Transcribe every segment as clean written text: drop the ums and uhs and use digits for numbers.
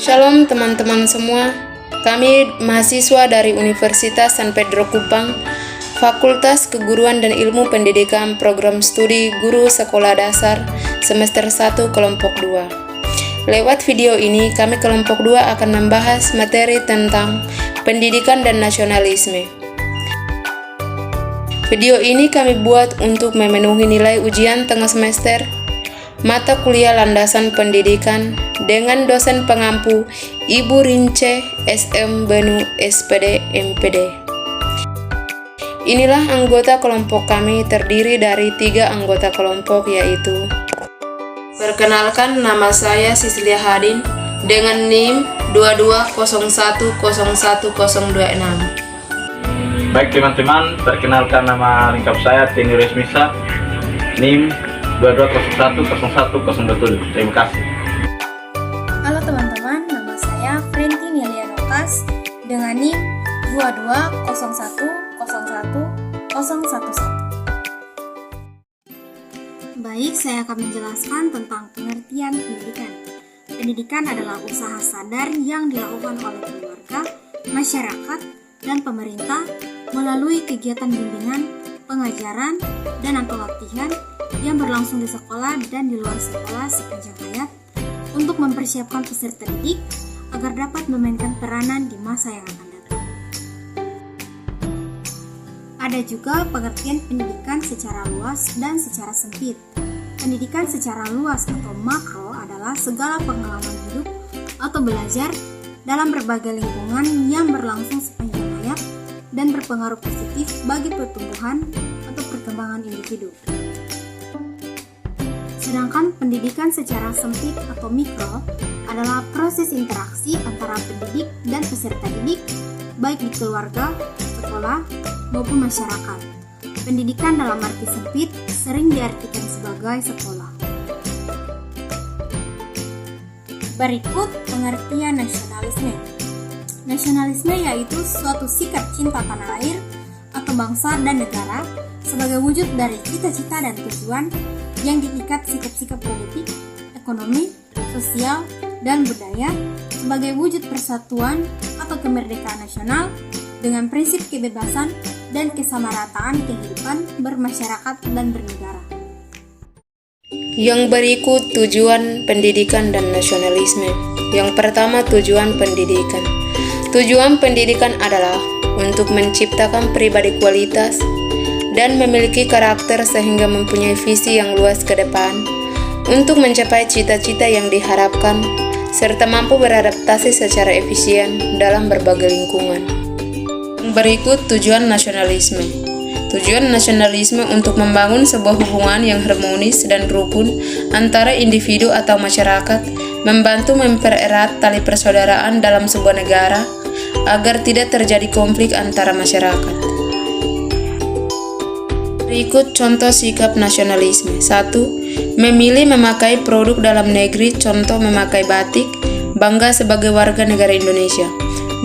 Shalom teman-teman semua, kami mahasiswa dari Universitas San Pedro Kupang, Fakultas Keguruan dan Ilmu Pendidikan Program Studi Guru Sekolah Dasar Semester 1 Kelompok 2. Lewat video ini, kami kelompok 2 akan membahas materi tentang pendidikan dan nasionalisme. Video ini kami buat untuk memenuhi nilai ujian tengah semester mata kuliah landasan pendidikan dengan dosen pengampu Ibu Rince SM Benu SPD MPD. Inilah anggota kelompok kami, terdiri dari 3 anggota kelompok, yaitu: perkenalkan, nama saya Sisilia Hadin dengan NIM 220101026. Baik teman-teman, perkenalkan, nama lengkap saya Teni Resmisa, NIM 22010107. Terima kasih. Halo teman-teman, nama saya Frenti Nelia Rokas dengan NIM 2201101011. Baik, saya akan menjelaskan tentang pengertian pendidikan. Pendidikan adalah usaha sadar yang dilakukan oleh keluarga, masyarakat, dan pemerintah melalui kegiatan bimbingan, pengajaran, dan atau latihan yang berlangsung di sekolah dan di luar sekolah sepanjang hayat untuk mempersiapkan peserta didik agar dapat memainkan peranan di masa yang akan datang. Ada juga pengertian pendidikan secara luas dan secara sempit. Pendidikan secara luas atau makro adalah segala pengalaman hidup atau belajar dalam berbagai lingkungan yang berlangsung sepanjang hayat dan berpengaruh positif bagi pertumbuhan atau perkembangan individu. Sedangkan pendidikan secara sempit atau mikro adalah proses interaksi antara pendidik dan peserta didik, baik di keluarga, sekolah, maupun masyarakat. Pendidikan dalam arti sempit sering diartikan sebagai sekolah. Berikut pengertian nasionalisme. Nasionalisme yaitu suatu sikap cinta tanah air atau bangsa dan negara sebagai wujud dari cita-cita dan tujuan yang diikat sikap-sikap politik, ekonomi, sosial, dan budaya sebagai wujud persatuan atau kemerdekaan nasional dengan prinsip kebebasan dan kesamarataan kehidupan bermasyarakat dan bernegara. Yang berikut tujuan pendidikan dan nasionalisme. Yang pertama, tujuan pendidikan. Tujuan pendidikan adalah untuk menciptakan pribadi kualitas dan memiliki karakter sehingga mempunyai visi yang luas ke depan untuk mencapai cita-cita yang diharapkan serta mampu beradaptasi secara efisien dalam berbagai lingkungan. Berikut tujuan nasionalisme. Tujuan nasionalisme untuk membangun sebuah hubungan yang harmonis dan rukun antara individu atau masyarakat, membantu mempererat tali persaudaraan dalam sebuah negara agar tidak terjadi konflik antara masyarakat. Berikut contoh sikap nasionalisme. 1. Memilih memakai produk dalam negeri, contoh memakai batik, bangga sebagai warga negara Indonesia.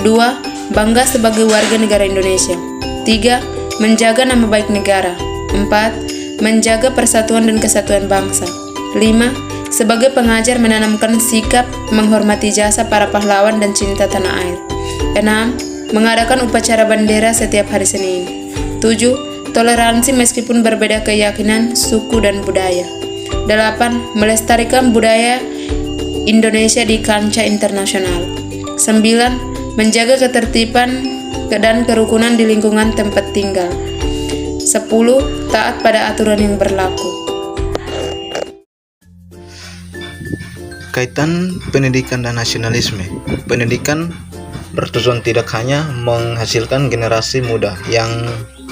2. Bangga sebagai warga negara Indonesia. 3. Menjaga nama baik negara. 4. Menjaga persatuan dan kesatuan bangsa. 5. Sebagai pengajar menanamkan sikap menghormati jasa para pahlawan dan cinta tanah air. 6. Mengadakan upacara bendera setiap hari Senin. 7. Toleransi meskipun berbeda keyakinan, suku, dan budaya. 8. Melestarikan budaya Indonesia di kancah internasional. 9. Menjaga ketertiban dan kerukunan di lingkungan tempat tinggal. 10. Taat pada aturan yang berlaku. Kaitan pendidikan dan nasionalisme. Pendidikan bertujuan tidak hanya menghasilkan generasi muda yang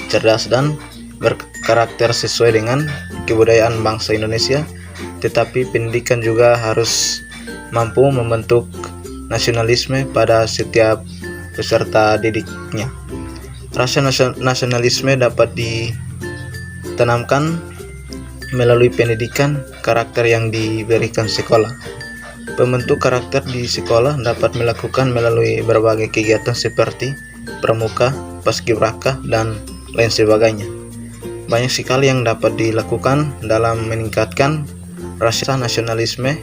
cerdas dan berkarakter sesuai dengan kebudayaan bangsa Indonesia, tetapi pendidikan juga harus mampu membentuk nasionalisme pada setiap peserta didiknya. Rasa nasionalisme dapat ditanamkan melalui pendidikan karakter yang diberikan sekolah. Pembentuk karakter di sekolah dapat dilakukan melalui berbagai kegiatan seperti pramuka, paskibraka, dan lain sebagainya. Banyak sekali yang dapat dilakukan dalam meningkatkan rasa nasionalisme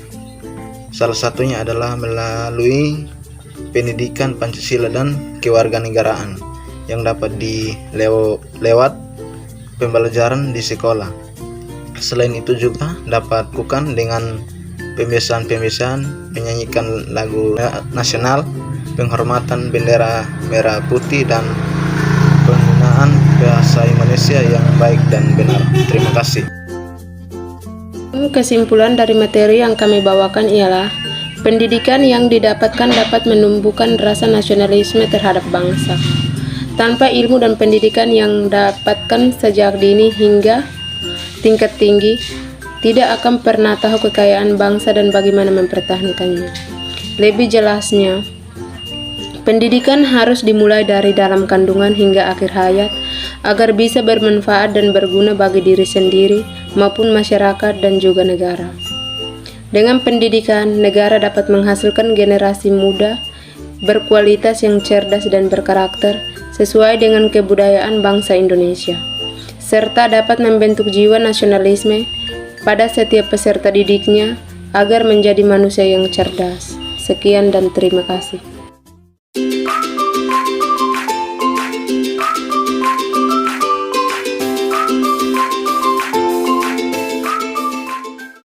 Salah satunya adalah melalui pendidikan Pancasila dan kewarganegaraan yang dapat lewat pembelajaran di sekolah. Selain itu juga dapat dilakukan dengan pembiasaan-pembiasaan menyanyikan lagu nasional, penghormatan bendera merah putih, dan penggunaan bahasa Indonesia yang baik dan benar. Terima kasih. Kesimpulan dari materi yang kami bawakan ialah pendidikan yang didapatkan dapat menumbuhkan rasa nasionalisme terhadap bangsa. Tanpa ilmu dan pendidikan yang dapatkan sejak dini hingga tingkat tinggi, tidak akan pernah tahu kekayaan bangsa dan bagaimana mempertahankannya. Lebih jelasnya, pendidikan harus dimulai dari dalam kandungan hingga akhir hayat agar bisa bermanfaat dan berguna bagi diri sendiri maupun masyarakat dan juga negara. Dengan pendidikan, negara dapat menghasilkan generasi muda berkualitas yang cerdas dan berkarakter sesuai dengan kebudayaan bangsa Indonesia, serta dapat membentuk jiwa nasionalisme pada setiap peserta didiknya agar menjadi manusia yang cerdas. Sekian dan terima kasih.